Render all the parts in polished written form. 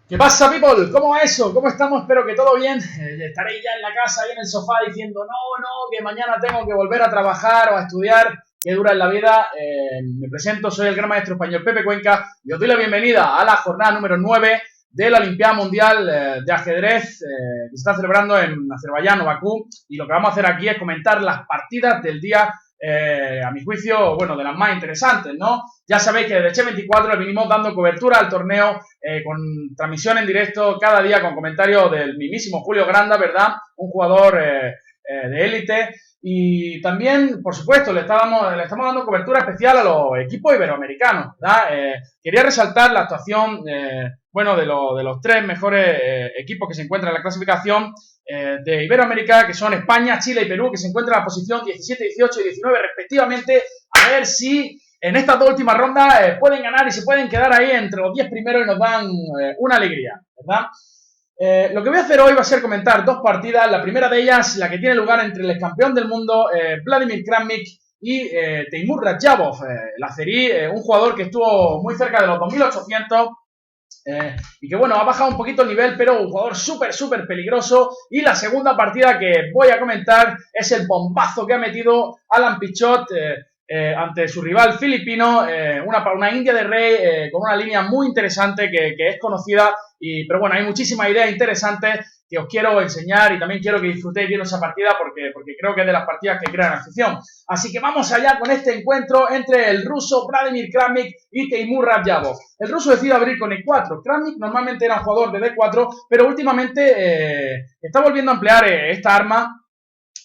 ¿Qué pasa, people? ¿Cómo va eso? ¿Cómo estamos? Espero que todo bien. Estaréis ya en la casa, ahí en el sofá, diciendo no, que mañana tengo que volver a trabajar o a estudiar. Qué dura es la vida. Me presento, soy el gran maestro español Pepe Cuenca y os doy la bienvenida a la jornada número 9 de la Olimpiada Mundial de Ajedrez que se está celebrando en Azerbaiyán o Bakú. Y lo que vamos a hacer aquí es comentar las partidas del día, a mi juicio, bueno, de las más interesantes, ¿no? Ya sabéis que desde Che24 le venimos dando cobertura al torneo con transmisión en directo cada día con comentarios del mismísimo Julio Granda, ¿verdad? Un jugador de élite. Y también, por supuesto, le estamos dando cobertura especial a los equipos iberoamericanos, ¿verdad? Quería resaltar la actuación, bueno, de los tres mejores equipos que se encuentran en la clasificación de Iberoamérica, que son España, Chile y Perú, que se encuentran en la posición 17, 18 y 19 respectivamente. A ver si en estas dos últimas rondas pueden ganar y se pueden quedar ahí entre los 10 primeros y nos dan una alegría, ¿verdad? Lo que voy a hacer hoy va a ser comentar dos partidas. La primera de ellas, la que tiene lugar entre el campeón del mundo, Vladimir Kramnik, y Teimur Radjabov, el azerí, un jugador que estuvo muy cerca de los 2800. Y que bueno, ha bajado un poquito el nivel, pero un jugador súper peligroso. Y la segunda partida que voy a comentar es el bombazo que ha metido Alan Pichot ante su rival filipino, una India de Rey con una línea muy interesante que es conocida, pero bueno, hay muchísimas ideas interesantes que os quiero enseñar y también quiero que disfrutéis viendo esa partida porque creo que es de las partidas que crean afición. Así que vamos allá con este encuentro entre el ruso Vladimir Kramnik y Teimur Radjabov. El ruso decide abrir con E4. Kramnik normalmente era un jugador de D4, pero últimamente está volviendo a emplear esta arma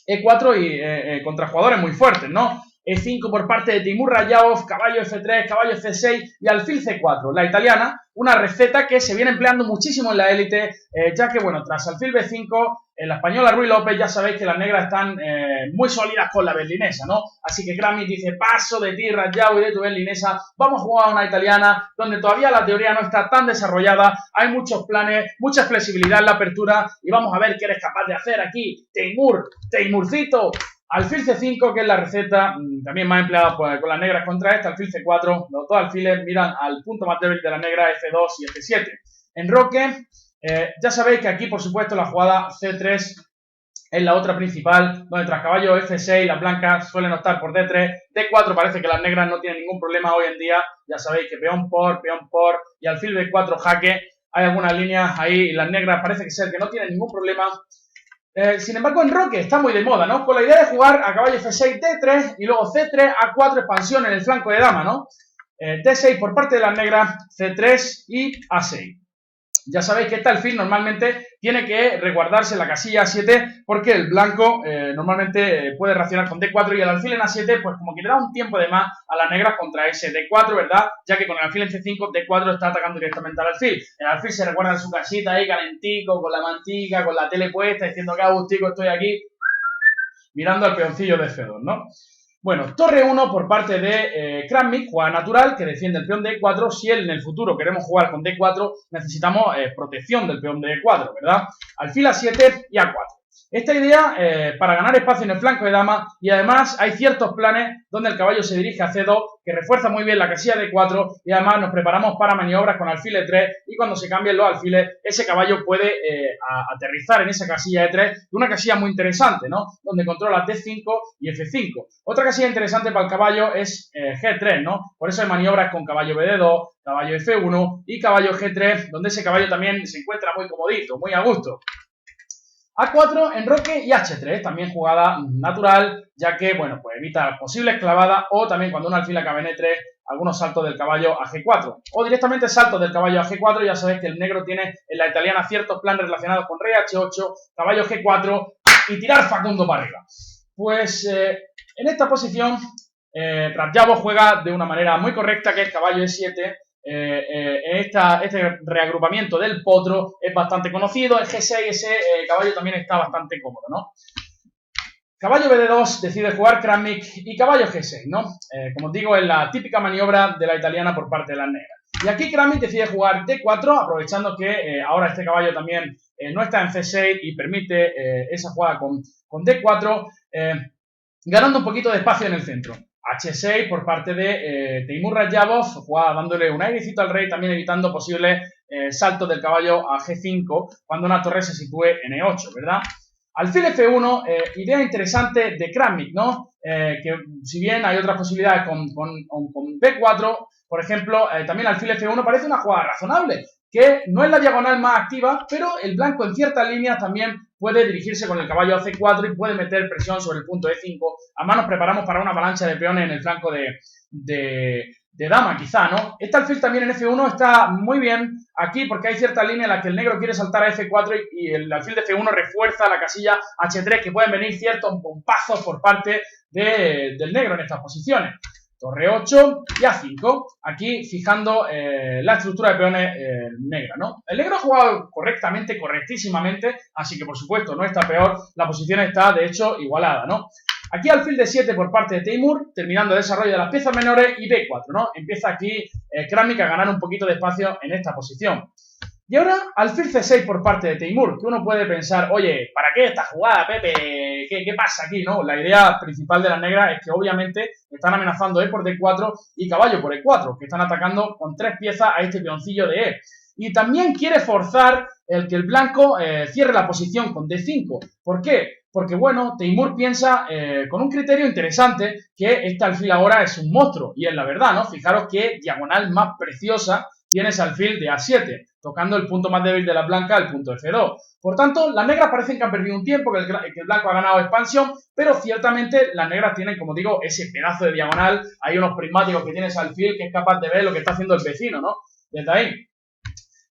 E4 y contra jugadores muy fuertes, ¿no? E5 por parte de Teimur Radjabov, caballo F3, caballo F6 y alfil C4. La italiana, una receta que se viene empleando muchísimo en la élite, ya que, bueno, tras alfil B5, en la española Ruy López ya sabéis que las negras están muy sólidas con la berlinesa, ¿no? Así que Kramnik dice, paso de ti, Radjabov, y de tu berlinesa, vamos a jugar a una italiana donde todavía la teoría no está tan desarrollada, hay muchos planes, mucha flexibilidad en la apertura y vamos a ver qué eres capaz de hacer aquí, Teimurcito. Alfil C5, que es la receta también más empleada con las negras contra esta, alfil C4, los dos alfiles miran al punto más débil de la negra, F2 y F7. Enroque, ya sabéis que aquí, por supuesto, la jugada C3 es la otra principal, donde tras caballo F6 las blancas suelen optar por D3, D4 parece que las negras no tienen ningún problema hoy en día, ya sabéis que peón por, y alfil B4 jaque, hay algunas líneas ahí, y las negras parece que ser que no tienen ningún problema. Sin embargo, Enroque está muy de moda, ¿no? Con la idea de jugar a caballo F6, D3 y luego C3, A4, expansión en el flanco de dama, ¿no? D6 por parte de las negras, C3 y A6. Ya sabéis que este alfil normalmente tiene que resguardarse en la casilla A7 porque el blanco normalmente puede reaccionar con D4 y el alfil en A7 pues como que le da un tiempo de más a las negras contra ese D4, ¿verdad? Ya que con el alfil en C5, D4 está atacando directamente al alfil. El alfil se recuerda en su casita ahí calentico, con la mantica, con la tele puesta, diciendo que agustico estoy aquí mirando al peoncillo de F2, ¿no? Bueno, torre 1 por parte de Kramnik, jugada natural, que defiende el peón de E4. Si en el futuro queremos jugar con D4, necesitamos protección del peón de E4, ¿verdad? Alfil A7 y A4. Esta idea para ganar espacio en el flanco de dama y además hay ciertos planes donde el caballo se dirige a C2 que refuerza muy bien la casilla de 4 y además nos preparamos para maniobras con alfil E3 y cuando se cambien los alfiles ese caballo puede aterrizar en esa casilla E3, una casilla muy interesante, ¿no? Donde controla D5 y F5. Otra casilla interesante para el caballo es G3, ¿no? Por eso hay maniobras con caballo BD2, caballo F1 y caballo G3, donde ese caballo también se encuentra muy comodito, muy a gusto. A4, enroque y H3, también jugada natural, ya que, bueno, pues evita posibles clavadas o también cuando un alfil acaba en E3, algunos saltos del caballo a G4. O directamente saltos del caballo a G4, ya sabéis que el negro tiene en la italiana ciertos planes relacionados con rey H8, caballo G4 y tirar Facundo para arriba. Pues en esta posición, Radjabov juega de una manera muy correcta, que es caballo E7, este reagrupamiento del potro es bastante conocido. El G6, ese caballo también está bastante cómodo, ¿no? Caballo BD2 decide jugar Kramnik y caballo G6, ¿no? Como os digo, es la típica maniobra de la italiana por parte de las negras. Y aquí Kramnik decide jugar D4, aprovechando que ahora este caballo también no está en C6 y permite esa jugada con D4, ganando un poquito de espacio en el centro. H6 por parte de Teimur Radjabov, jugada dándole un airecito al rey, también evitando posibles saltos del caballo a G5 cuando una torre se sitúe en E8, ¿verdad? Alfil F1, idea interesante de Kramnik, ¿no? Que si bien hay otras posibilidades con B4, por ejemplo, también alfil F1 parece una jugada razonable, que no es la diagonal más activa, pero el blanco en ciertas líneas también puede dirigirse con el caballo a C4 y puede meter presión sobre el punto E5. Además nos preparamos para una avalancha de peones en el flanco de dama, quizá, ¿no? Este alfil también en F1 está muy bien aquí porque hay ciertas líneas en las que el negro quiere saltar a F4 y el alfil de F1 refuerza la casilla H3, que pueden venir ciertos bombazos por parte del negro en estas posiciones. Torre 8 y A5, aquí fijando la estructura de peones negra, ¿no? El negro ha jugado correctamente, correctísimamente, así que por supuesto no está peor, la posición está de hecho igualada, ¿no? Aquí alfil de 7 por parte de Teimur, terminando el desarrollo de las piezas menores y B4, ¿no? Empieza aquí Kramnik a ganar un poquito de espacio en esta posición. Y ahora alfil C6 por parte de Teimur, que uno puede pensar, oye, ¿para qué esta jugada, Pepe? ¿Qué pasa aquí, no? La idea principal de las negras es que obviamente están amenazando E por D4 y caballo por E4, que están atacando con 3 piezas a este peoncillo de E. Y también quiere forzar el que el blanco cierre la posición con D5. ¿Por qué? Porque, bueno, Teimur piensa con un criterio interesante que este alfil ahora es un monstruo. Y es la verdad, ¿no? Fijaros qué diagonal más preciosa tiene ese alfil de A7, tocando el punto más débil de la blanca, el punto F2. Por tanto, las negras parecen que han perdido un tiempo, que el blanco ha ganado expansión, pero ciertamente las negras tienen, como digo, ese pedazo de diagonal. Hay unos prismáticos que tiene ese alfil que es capaz de ver lo que está haciendo el vecino, ¿no? Desde ahí.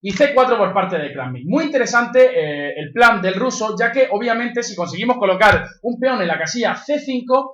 Y C4 por parte de Kramnik. Muy interesante el plan del ruso, ya que obviamente si conseguimos colocar un peón en la casilla C5,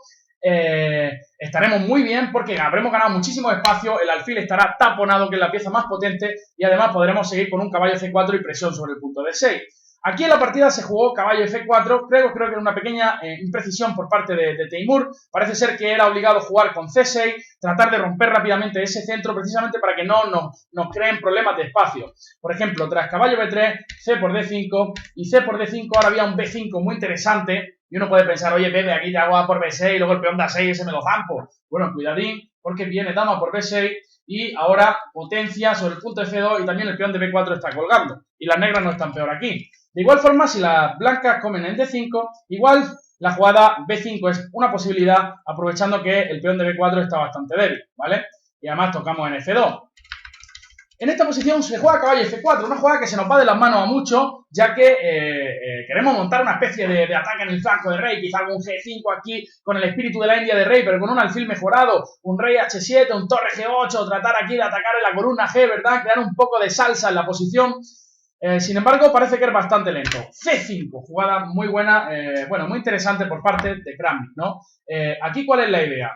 estaremos muy bien porque habremos ganado muchísimo espacio, el alfil estará taponado, que es la pieza más potente, y además podremos seguir con un caballo C4 y presión sobre el punto D6. Aquí en la partida se jugó caballo F4, creo que era una pequeña imprecisión por parte de Teimur. Parece ser que era obligado a jugar con C6, tratar de romper rápidamente ese centro precisamente para que no nos creen problemas de espacio. Por ejemplo, tras caballo B3, C por D5 y C por D5 ahora había un B5 muy interesante y uno puede pensar, oye Pepe, aquí te hago A por B6 y luego el peón da 6 ese me lo zampo. Bueno, cuidadín, porque viene dama por B6 y ahora potencia sobre el punto F2 y también el peón de B4 está colgando. Y las negras no están peor aquí. De igual forma, si las blancas comen en D5, igual la jugada B5 es una posibilidad, aprovechando que el peón de B4 está bastante débil, ¿vale? Y además tocamos en F2. En esta posición se juega caballo F4, una jugada que se nos va de las manos a mucho, ya que queremos montar una especie de ataque en el flanco de rey, quizá algún G5 aquí con el espíritu de la India de rey, pero con un alfil mejorado, un rey H7, un torre G8, tratar aquí de atacar en la columna G, ¿verdad? Crear un poco de salsa en la posición. Sin embargo, parece que es bastante lento. C5, jugada muy buena, bueno, muy interesante por parte de Kramnik, ¿no? Aquí, ¿cuál es la idea?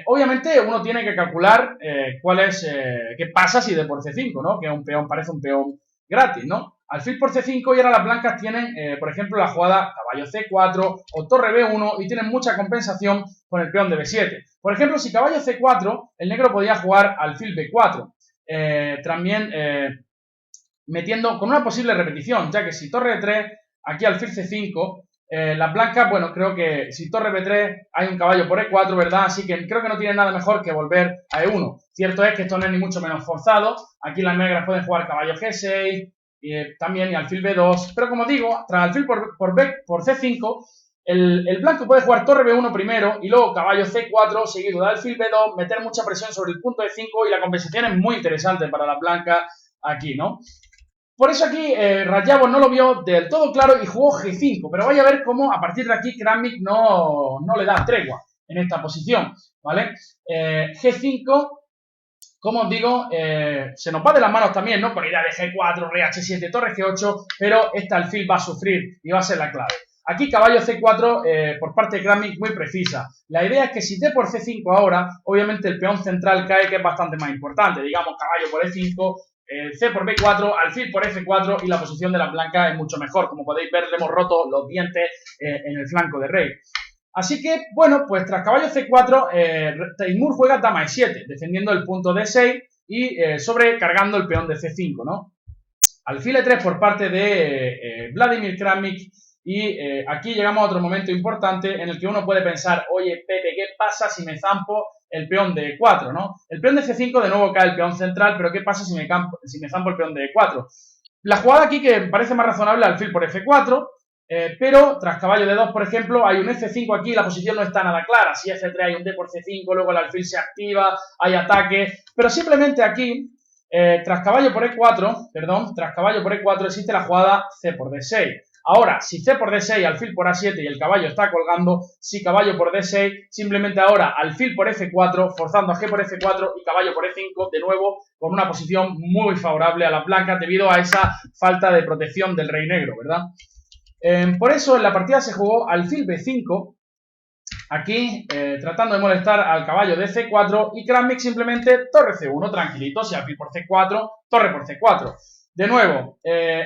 Obviamente, uno tiene que calcular qué pasa si de por C5, ¿no? Que un peón parece un peón gratis, ¿no? Alfil por C5 y ahora las blancas tienen, por ejemplo, la jugada caballo C4 o torre B1 y tienen mucha compensación con el peón de B7. Por ejemplo, si caballo C4, el negro podía jugar alfil B4. También metiendo con una posible repetición, ya que si torre E3, aquí alfil C5, las blancas, bueno, creo que si torre B3 hay un caballo por E4, ¿verdad? Así que creo que no tiene nada mejor que volver a E1. Cierto es que esto no es ni mucho menos forzado. Aquí las negras pueden jugar caballo G6, también y alfil B2. Pero como digo, tras alfil por C5, el blanco puede jugar torre B1 primero y luego caballo C4 seguido de alfil B2, meter mucha presión sobre el punto E5 y la compensación es muy interesante para las blancas aquí, ¿no? Por eso aquí Rayabov no lo vio del todo claro y jugó G5, pero vaya a ver cómo a partir de aquí Kramnik no le da tregua en esta posición, ¿vale? G5, como os digo, se nos va de las manos también, ¿no? Con idea de G4, rey H7, torre G8, pero este alfil va a sufrir y va a ser la clave. Aquí caballo C4 por parte de Kramnik muy precisa. La idea es que si D por C5 ahora, obviamente el peón central cae, que es bastante más importante. Digamos caballo por E5, C por B4, alfil por F4 y la posición de las blancas es mucho mejor. Como podéis ver, le hemos roto los dientes en el flanco de rey. Así que, bueno, pues tras caballo C4, Teimur juega dama E7, defendiendo el punto D6 y sobrecargando el peón de C5, ¿no? Alfil E3 por parte de Vladimir Kramnik. Y aquí llegamos a otro momento importante en el que uno puede pensar, oye, Pepe, ¿qué pasa si me zampo el peón de E4, ¿no? El peón de C5 de nuevo cae el peón central, pero ¿qué pasa si me zampo el peón de E4? La jugada aquí que parece más razonable, alfil por F4, pero tras caballo de 2, por ejemplo, hay un F5 aquí, la posición no está nada clara. Si F3 hay un D por C5, luego el alfil se activa, hay ataque, pero simplemente aquí, tras caballo por E4 existe la jugada C por D6. Ahora, si C por D6, alfil por A7 y el caballo está colgando, si caballo por D6, simplemente ahora alfil por F4, forzando a G por F4 y caballo por E5, de nuevo con una posición muy favorable a las blancas debido a esa falta de protección del rey negro, ¿verdad? Por eso en la partida se jugó alfil B5, aquí tratando de molestar al caballo de C4 y Kramnik simplemente torre C1, tranquilito, si alfil por C4, torre por C4. De nuevo,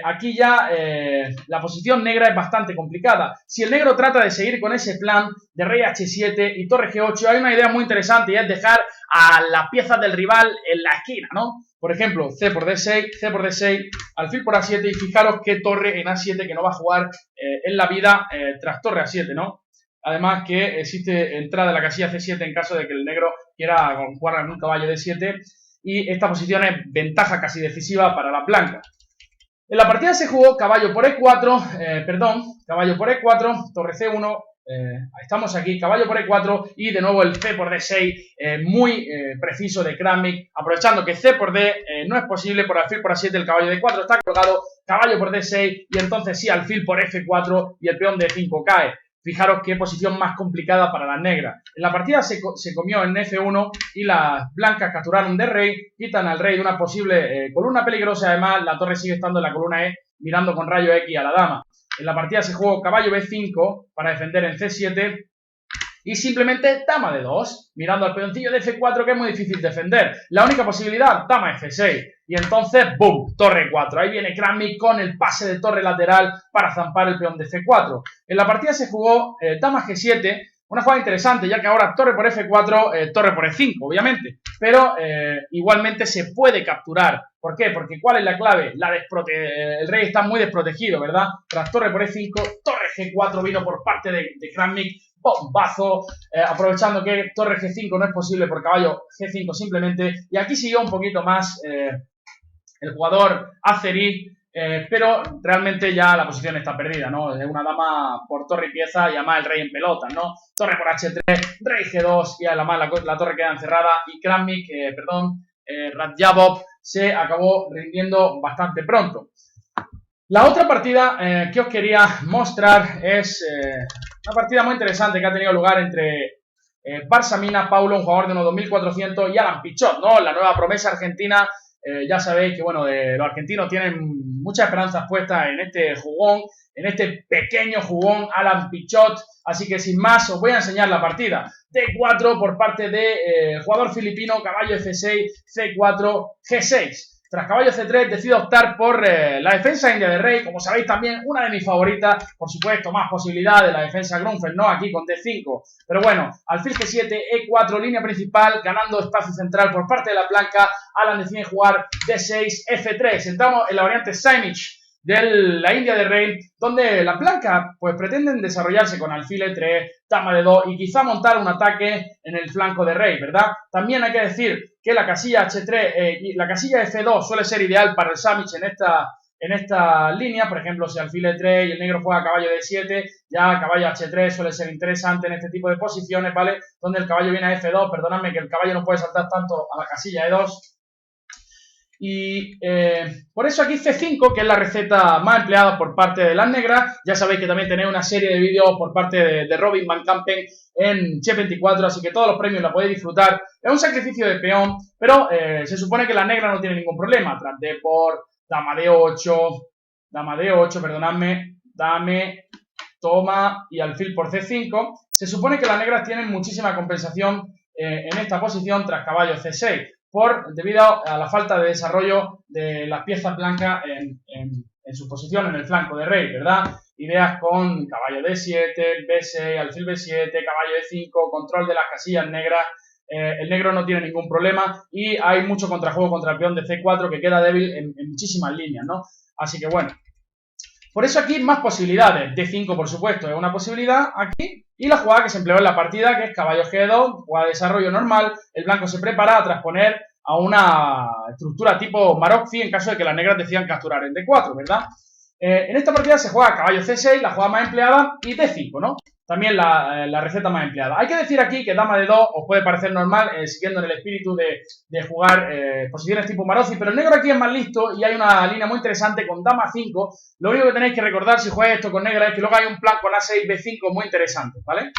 aquí ya la posición negra es bastante complicada. Si el negro trata de seguir con ese plan de rey H7 y torre G8, hay una idea muy interesante y es dejar a las piezas del rival en la esquina, ¿no? Por ejemplo, C por D6, alfil por A7 y fijaros qué torre en A7 que no va a jugar en la vida tras torre A7, ¿no? Además que existe entrada de la casilla C7 en caso de que el negro quiera jugar en un caballo D7 y esta posición es ventaja casi decisiva para las blancas. En la partida se jugó caballo por E4, caballo por E4, torre C1, estamos aquí, caballo por E4 y de nuevo el C por D6 muy preciso de Kramnik, aprovechando que C por D no es posible, por alfil por A7 el caballo de E4 está colgado, caballo por D6 y entonces sí alfil por F4 y el peón de E5 cae. Fijaros qué posición más complicada para las negras. En la partida se comió en F1 y las blancas capturaron de rey, quitan al rey de una posible columna peligrosa. Además, la torre sigue estando en la columna E, mirando con rayo X a la dama. En la partida se jugó caballo B5 para defender en C7 y simplemente dama de 2, mirando al peoncillo de F4 que es muy difícil defender. La única posibilidad, dama F6. Y entonces, ¡boom!, torre 4. Ahí viene Kramnik con el pase de torre lateral para zampar el peón de C4. En la partida se jugó dama G7, una jugada interesante, ya que ahora torre por F4, torre por E5, obviamente. Pero igualmente se puede capturar. ¿Por qué? Porque ¿cuál es la clave? El rey está muy desprotegido, ¿verdad? Tras torre por E5, torre G4 vino por parte de Kramnik. Bombazo, aprovechando que torre G5 no es posible por caballo G5 simplemente. Y aquí siguió un poquito más el jugador Azeri, pero realmente ya la posición está perdida, ¿no? Es una dama por torre y pieza y además el rey en pelota, ¿no? Torre por H3, rey G2 y además la torre queda encerrada y Kramnik, Radjabov se acabó rindiendo bastante pronto. La otra partida que os quería mostrar es una partida muy interesante que ha tenido lugar entre Barsamina Paulo, un jugador de unos 2400, y Alan Pichot, ¿no? La nueva promesa argentina. Ya sabéis que, bueno, los argentinos tienen muchas esperanzas puestas en este jugón, en este pequeño jugón Alan Pichot. Así que sin más, os voy a enseñar la partida. D4 por parte de jugador filipino, caballo F6, C4, G6. Tras caballo C3 decido optar por la defensa india de rey, como sabéis también una de mis favoritas, por supuesto más posibilidades, la defensa Grunfeld, ¿no? Aquí con D5, pero bueno, alfil G7, E4, línea principal, ganando espacio central por parte de la blanca, Alan decide jugar D6, F3, entramos en la variante Simic de la India de rey, donde las blancas pues pretenden desarrollarse con alfil E3, dama de 2 y quizá montar un ataque en el flanco de rey, ¿verdad? También hay que decir que la casilla H3 y la casilla F2 suele ser ideal para el Samic en esta línea. Por ejemplo, si alfil E3 y el negro juega caballo D7, ya caballo H3 suele ser interesante en este tipo de posiciones, ¿vale? Donde el caballo viene a F2, perdonadme que el caballo no puede saltar tanto a la casilla E2. Y por eso aquí C5, que es la receta más empleada por parte de las negras. Ya sabéis que también tenéis una serie de vídeos por parte de Robin Van Campen en Chef24, así que todos los premios la podéis disfrutar. Es un sacrificio de peón, pero se supone que la negra no tiene ningún problema. Tras D por dama D8, perdonadme, dame, toma y alfil por C5. Se supone que las negras tienen muchísima compensación en esta posición tras caballo C6. Debido a la falta de desarrollo de las piezas blancas en su posición en el flanco de rey, ¿verdad? Ideas con caballo D7, B6, alfil B7, caballo E5, control de las casillas negras. El negro no tiene ningún problema y hay mucho contrajuego contra el peón de C4 que queda débil en muchísimas líneas, ¿no? Así que bueno, Por eso aquí más posibilidades. D5, por supuesto, es una posibilidad aquí. Y la jugada que se empleó en la partida, que es caballo G2, jugada de desarrollo normal. El blanco se prepara a trasponer a una estructura tipo Marocci en caso de que las negras decidan capturar en D4, ¿verdad? En esta partida se juega caballo C6, la jugada más empleada, y D5, ¿no? También la receta más empleada. Hay que decir aquí que dama de 2 os puede parecer normal, siguiendo en el espíritu de jugar posiciones tipo Marozzi, pero el negro aquí es más listo y hay una línea muy interesante con dama 5. Lo único que tenéis que recordar si jugáis esto con negra es que luego hay un plan con A6, B5 muy interesante, ¿vale?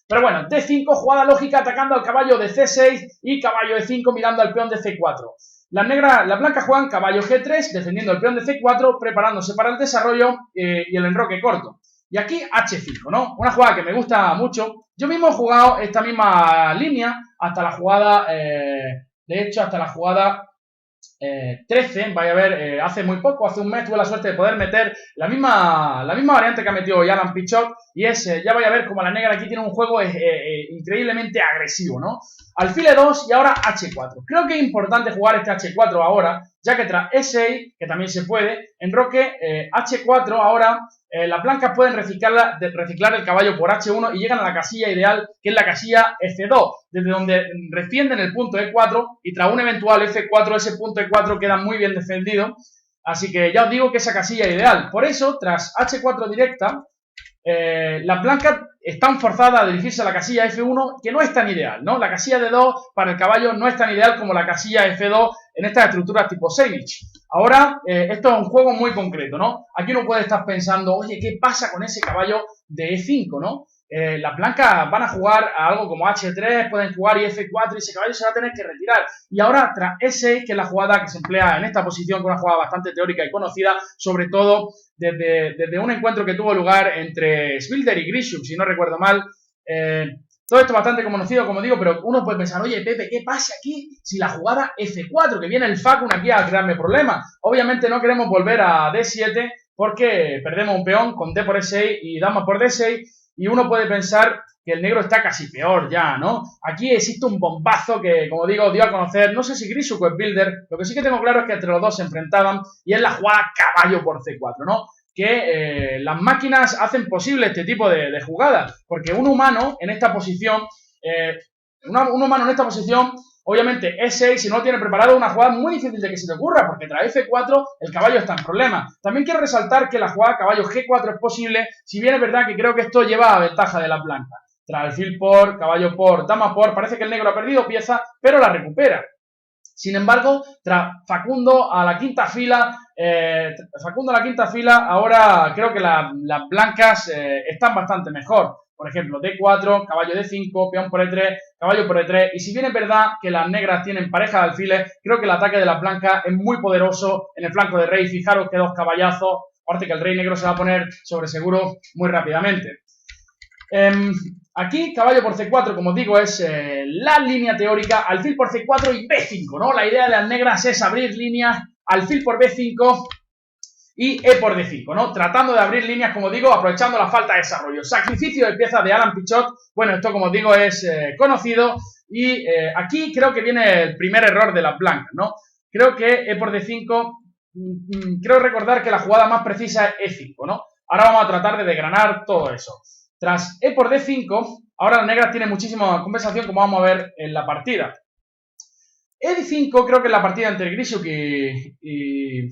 Pero bueno, D5, jugada lógica atacando al caballo de C6 y caballo E5 mirando al peón de C4. Las blancas juegan caballo G3 defendiendo el peón de C4, preparándose para el desarrollo y el enroque corto. Y aquí H5, ¿no? Una jugada que me gusta mucho. Yo mismo he jugado esta misma línea hasta la jugada, de hecho, hasta la jugada 13, vaya a ver, hace muy poco, hace un mes tuve la suerte de poder meter la misma variante que ha metido Alan Pichot, y es, ya vaya a ver como la negra aquí tiene un juego increíblemente agresivo, ¿no? Alfil E2 y ahora H4. Creo que es importante jugar este H4 ahora, ya que tras E6, que también se puede, enroque H4 ahora, las blancas pueden reciclar el caballo por H1 y llegan a la casilla ideal, que es la casilla F2, desde donde defienden el punto E4 y tras un eventual F4 ese punto E4 queda muy bien defendido. Así que ya os digo que esa casilla es ideal. Por eso, tras H4 directa, las blancas están forzadas a dirigirse a la casilla F1, que no es tan ideal, ¿no? La casilla D2 para el caballo no es tan ideal como la casilla F2 en estas estructuras tipo Sejmich. Ahora, esto es un juego muy concreto, ¿no? Aquí uno puede estar pensando, oye, ¿qué pasa con ese caballo de E5, ¿no? Las blancas van a jugar a algo como H3, pueden jugar y F4 y ese caballo se va a tener que retirar. Y ahora tras E6, que es la jugada que se emplea en esta posición, que es una jugada bastante teórica y conocida, sobre todo desde un encuentro que tuvo lugar entre Schwilder y Grishuk, si no recuerdo mal. Todo esto bastante conocido, como digo, pero uno puede pensar, oye, Pepe, ¿qué pasa aquí si la jugada F4, que viene el Facun aquí a crearme problemas? Obviamente no queremos volver a D7 porque perdemos un peón con D por E6 y dama por D6, y uno puede pensar que el negro está casi peor ya, ¿no? Aquí existe un bombazo que, como digo, dio a conocer, no sé si Grishuk o Schwilder, lo que sí que tengo claro es que entre los dos se enfrentaban, y es la jugada caballo por C4, ¿no? Que las máquinas hacen posible este tipo de jugadas, porque un humano en esta posición, obviamente E6, si no lo tiene preparado, una jugada muy difícil de que se te ocurra, porque tras F4 el caballo está en problemas. También quiero resaltar que la jugada caballo G4 es posible, si bien es verdad que creo que esto lleva a ventaja de las blancas. Tras alfil por, caballo por, dama por, parece que el negro ha perdido pieza, pero la recupera. Sin embargo, tras Facundo a la quinta fila, ahora creo que las blancas están bastante mejor. Por ejemplo, D4, caballo D5, peón por E3, caballo por E3. Y si bien es verdad que las negras tienen pareja de alfiles, creo que el ataque de las blancas es muy poderoso en el flanco de rey. Fijaros que dos caballazos, aparte que el rey negro se va a poner sobre seguro muy rápidamente. Aquí, caballo por C4, como os digo, es la línea teórica, alfil por C4 y B5, ¿no? La idea de las negras es abrir líneas, alfil por B5 y E por D5, ¿no? Tratando de abrir líneas, como digo, aprovechando la falta de desarrollo. Sacrificio de piezas de Alan Pichot, bueno, esto, como os digo, es conocido, y aquí creo que viene el primer error de las blancas, ¿no? Creo que E por D5, creo recordar que la jugada más precisa es E5, ¿no? Ahora vamos a tratar de desgranar todo eso. Tras E por D5, ahora las negras tienen muchísima compensación, como vamos a ver en la partida. E5, creo que en la partida entre Grishuk y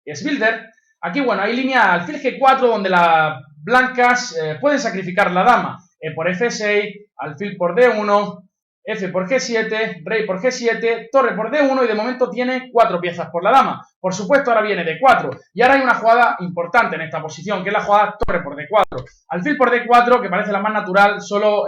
Schwilder, aquí, bueno, hay línea alfil G4 donde las blancas pueden sacrificar la dama. E por F6, alfil por D1, F por G7, rey por G7, torre por D1, y de momento tiene 4 piezas por la dama. Por supuesto, ahora viene D4. Y ahora hay una jugada importante en esta posición, que es la jugada torre por D4. Alfil por D4, que parece la más natural, solo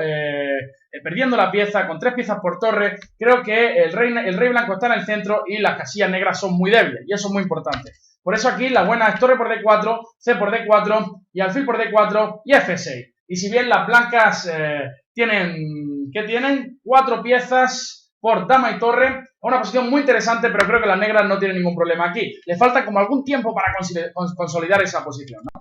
perdiendo la pieza, con 3 piezas por torre. Creo que el rey blanco está en el centro y las casillas negras son muy débiles, y eso es muy importante. Por eso aquí la buena es torre por D4, C por D4 y alfil por D4 y F6. Y si bien las blancas tienen 4 piezas por dama y torre, una posición muy interesante, pero creo que las negras no tienen ningún problema aquí. Le falta como algún tiempo para consolidar esa posición, ¿no?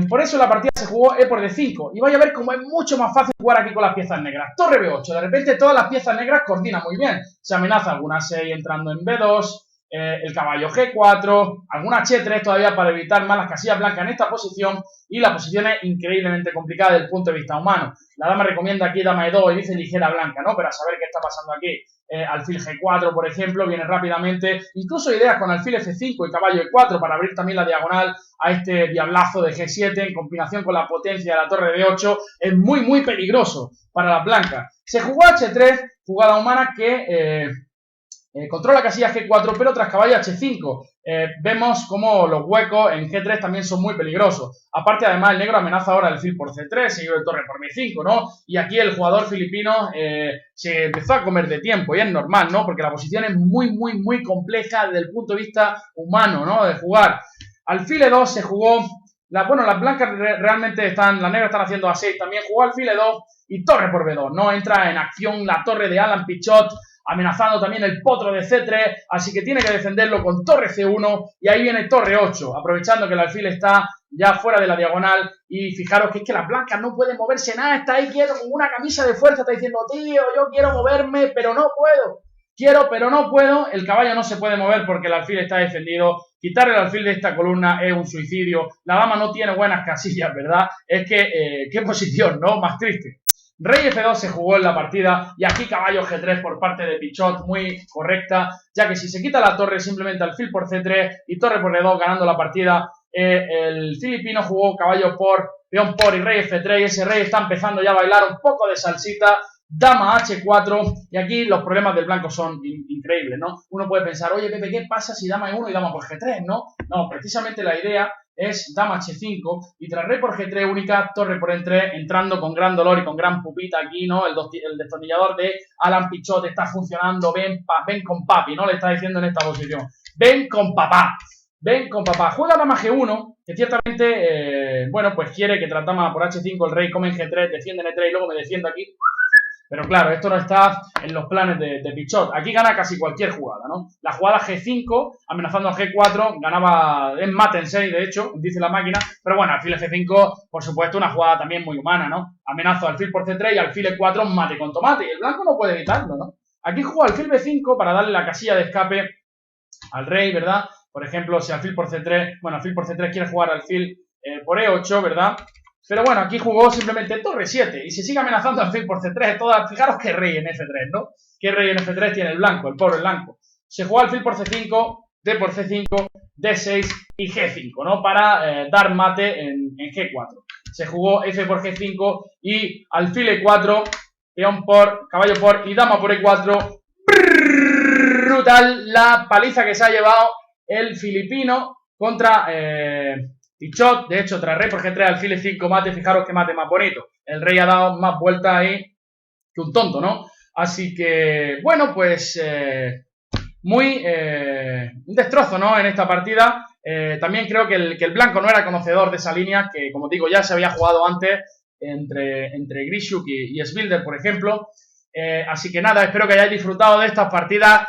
Por eso la partida se jugó E por D5. Y vais a ver cómo es mucho más fácil jugar aquí con las piezas negras. Torre B8. De repente todas las piezas negras coordinan muy bien. Se amenaza alguna 6 entrando en B2. el caballo G4, alguna H3 todavía para evitar más las casillas blancas en esta posición, y la posición es increíblemente complicada desde el punto de vista humano. La dama recomienda aquí dama E2 y dice ligera blanca, ¿no? Pero a saber qué está pasando aquí. Alfil G4, por ejemplo, viene rápidamente, incluso ideas con alfil F5 y caballo E4 para abrir también la diagonal a este diablazo de G7 en combinación con la potencia de la torre de 8, es muy peligroso para las blancas. Se jugó H3, jugada humana que controla casilla G4, pero tras caballo H5 vemos como los huecos en G3 también son muy peligrosos. Aparte, además, el negro amenaza ahora el alfil por C3, seguido de torre por B5, ¿no? Y aquí el jugador filipino se empezó a comer de tiempo, y es normal, ¿no? Porque la posición es muy compleja desde el punto de vista humano, ¿no? De jugar. Alfil E2 se jugó. Las blancas realmente están, las negras están haciendo A6, también jugó alfil E2 y torre por B2, ¿no? Entra en acción la torre de Alan Pichot, amenazando también el potro de C3, así que tiene que defenderlo con torre C1, y ahí viene torre 8, aprovechando que el alfil está ya fuera de la diagonal, y fijaros que es que las blancas no pueden moverse nada, está ahí quieto con una camisa de fuerza, está diciendo, tío, yo quiero moverme, pero no puedo, pero no puedo, el caballo no se puede mover porque el alfil está defendido, quitar el alfil de esta columna es un suicidio, la dama no tiene buenas casillas, ¿verdad? Es que, qué posición, ¿no? Más triste. Rey F2 se jugó en la partida y aquí caballo G3 por parte de Pichot, muy correcta, ya que si se quita la torre simplemente alfil por C3 y torre por E2 ganando la partida, el filipino jugó caballo por, peón por y rey F3 y ese rey está empezando ya a bailar un poco de salsita, dama H4 y aquí los problemas del blanco son increíbles, ¿no? Uno puede pensar, oye Pepe, ¿qué pasa si dama E1 y dama por G3, no? No, precisamente la idea es dama H5 y tras rey por G3 única, torre por E3, entrando con gran dolor y con gran pupita aquí, ¿no? El destornillador de Alan Pichot está funcionando, ven con papi, ¿no? Le está diciendo en esta posición, ven con papá, juega dama G1, que ciertamente, pues quiere que tras dama por H5 el rey come en G3, defiende en E3 y luego me defiendo aquí. Pero claro, esto no está en los planes de Pichot. Aquí gana casi cualquier jugada, ¿no? La jugada G5, amenazando al G4, ganaba en mate en 6, de hecho, dice la máquina. Pero bueno, alfil F5, por supuesto, una jugada también muy humana, ¿no? Amenazo alfil por C3 y alfil E4, mate con tomate. Y el blanco no puede evitarlo, ¿no? Aquí jugó alfil B5 para darle la casilla de escape al rey, ¿verdad? Por ejemplo, si alfil por C3, alfil por C3 quiere jugar alfil por E8, ¿verdad? Pero bueno, aquí jugó simplemente torre 7 y se sigue amenazando alfil por C3. Fijaros qué rey en F3, ¿no? Qué rey en F3 tiene el blanco, el pobre blanco. Se jugó alfil por C5, D por C5, D6 y G5, ¿no? Para dar mate en G4. Se jugó F por G5 y alfil E4, peón por, caballo por y dama por E4. Brutal la paliza que se ha llevado el filipino contra Pichot. De hecho, tras rey por G3, alfil E5, mate, fijaros que mate más bonito. El rey ha dado más vueltas ahí que un tonto, ¿no? Así que, bueno, pues un destrozo, ¿no? En esta partida. También creo que el blanco no era conocedor de esa línea, que como digo, ya se había jugado antes entre Grishuk y Svilder, por ejemplo. Así que nada, espero que hayáis disfrutado de estas partidas.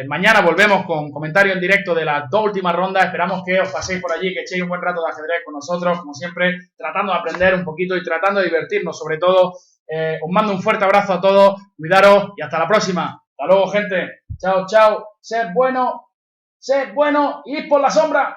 Mañana volvemos con comentario en directo de las dos últimas rondas. Esperamos que os paséis por allí, que echéis un buen rato de ajedrez con nosotros, como siempre, tratando de aprender un poquito y tratando de divertirnos, sobre todo. Os mando un fuerte abrazo a todos, cuidaros y hasta la próxima. Hasta luego, gente. Chao, chao. Sed bueno, id por la sombra.